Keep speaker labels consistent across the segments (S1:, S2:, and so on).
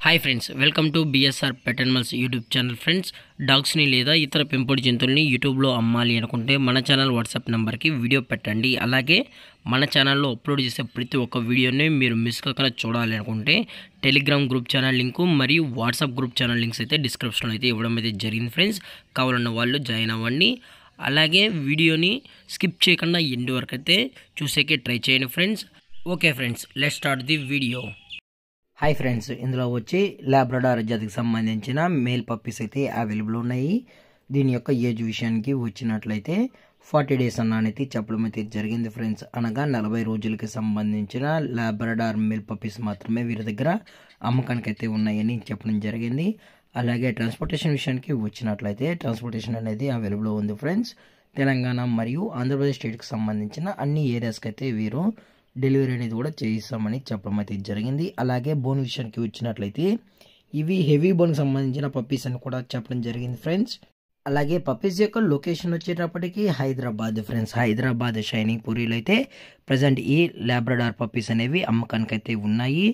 S1: Hi friends, welcome to BSR pet animals YouTube channel. Friends, డాగ్స్ని లేదా ఇతర పెంపుడు జంతువుల్ని యూట్యూబ్లో అమ్మాలి అనుకుంటే మన ఛానల్ వాట్సాప్ నెంబర్కి వీడియో పెట్టండి. అలాగే మన ఛానల్లో అప్లోడ్ చేసే ప్రతి ఒక్క వీడియోని మీరు మిస్ కాకుండా చూడాలి అనుకుంటే టెలిగ్రామ్ గ్రూప్ ఛానల్ లింకు మరియు వాట్సాప్ గ్రూప్ ఛానల్ లింక్స్ అయితే డిస్క్రిప్షన్లో అయితే ఇవ్వడం అయితే జరిగింది. ఫ్రెండ్స్, కావాలన్న వాళ్ళు జాయిన్ అవ్వండి. అలాగే వీడియోని స్కిప్ చేయకుండా ఎండ్ వరకు అయితే చూసేకే ట్రై చేయండి friends. Okay friends, let's start the video. Hi friends, ఇందులో వచ్చి లాబ్రడార్ జాతికి సంబంధించిన మేల్ పప్పీస్ అయితే అవైలబుల్ ఉన్నాయి. దీని యొక్క ఏజ్ విషయానికి వచ్చినట్లయితే 40 days అన్నది చెప్పడం అయితే జరిగింది ఫ్రెండ్స్. అనగా 40 రోజులకి సంబంధించిన లాబ్రడార్ మేల్ పప్పీస్ మాత్రమే వీరి దగ్గర అమ్మకానికి అయితే ఉన్నాయని చెప్పడం జరిగింది. అలాగే ట్రాన్స్పోర్టేషన్ విషయానికి వచ్చినట్లయితే ట్రాన్స్పోర్టేషన్ అనేది అవైలబుల్ ఉంది ఫ్రెండ్స్. తెలంగాణ మరియు ఆంధ్రప్రదేశ్ స్టేట్కి సంబంధించిన అన్ని ఏరియాస్కి అయితే వీరు డెలివరీ అనేది కూడా చేయిస్తామని చెప్పడం అయితే జరిగింది. అలాగే బోన్ విషయానికి వచ్చినట్లయితే ఇవి హెవీ బోన్కి సంబంధించిన పప్పీస్ అని కూడా చెప్పడం జరిగింది ఫ్రెండ్స్. అలాగే పప్పీస్ యొక్క లొకేషన్ వచ్చేటప్పటికి హైదరాబాద్ ఫ్రెండ్స్. హైదరాబాద్ షైనింగ్ పూరిలో అయితే ప్రజెంట్ ఈ లాబ్రడార్ పప్పీస్ అనేవి అమ్మకానికి అయితే ఉన్నాయి.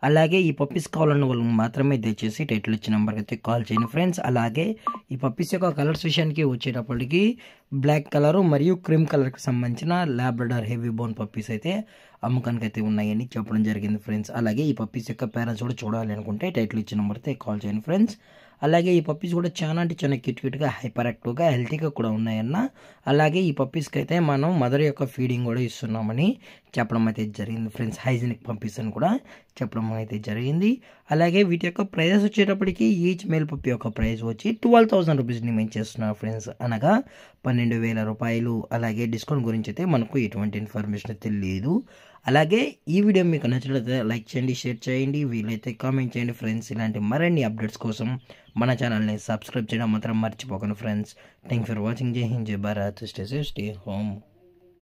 S1: అలాగే ఈ పప్పీస్ కావాలన్న వాళ్ళకి మాత్రమే దయచేసి టైటిల్ ఇచ్చిన నెంబర్కి అయితే కాల్ చేయండి ఫ్రెండ్స్. అలాగే ఈ పప్పీస్ యొక్క కలర్స్ విషయానికి వచ్చేటప్పటికి బ్లాక్ కలర్ మరియు క్రీమ్ కలర్కి సంబంధించిన లాబ్రడార్ హెవీ బోన్ పప్పీస్ అయితే అమ్మకానికి అయితే ఉన్నాయని చెప్పడం జరిగింది ఫ్రెండ్స్. అలాగే ఈ పప్పీస్ యొక్క పేరెంట్స్ కూడా చూడాలి అనుకుంటే టైటిల్ ఇచ్చిన నెంబర్తో కాల్ చేయండి ఫ్రెండ్స్. అలాగే ఈ పప్పీస్ కూడా చాలా అంటే చాలా క్యూట్గా హైపర్ యాక్టివ్గా హెల్తీగా కూడా ఉన్నాయన్న. అలాగే ఈ పప్పీస్కి అయితే మనం మదర్ యొక్క ఫీడింగ్ కూడా ఇస్తున్నామని చెప్పడం అయితే జరిగింది ఫ్రెండ్స్. హైజీనిక్ పప్పీస్ అని కూడా చెప్పడం అయితే జరిగింది. అలాగే వీటి యొక్క ప్రైజెస్ వచ్చేటప్పటికి ఈచ్ మేల్ పప్పీ యొక్క ప్రైస్ వచ్చి 12,000 రూపీస్ని మేము చేస్తున్నాం ఫ్రెండ్స్. అనగా 12,000 రూపాయలు. అలాగే డిస్కౌంట్ గురించి అయితే మనకు ఎటువంటి ఇన్ఫర్మేషన్ అయితే లేదు. అలాగే ఈ వీడియో మీకు నచ్చినట్లయితే లైక్ చేయండి, షేర్ చేయండి, వీలైతే కామెంట్ చేయండి ఫ్రెండ్స్. ఇలాంటి మరిన్ని అప్డేట్స్ కోసం మన ఛానల్ని సబ్స్క్రైబ్ చేయడం మాత్రం మర్చిపోకండి ఫ్రెండ్స్. Thank for watching. జై హింద్, జై Bharat, stay safe, stay home.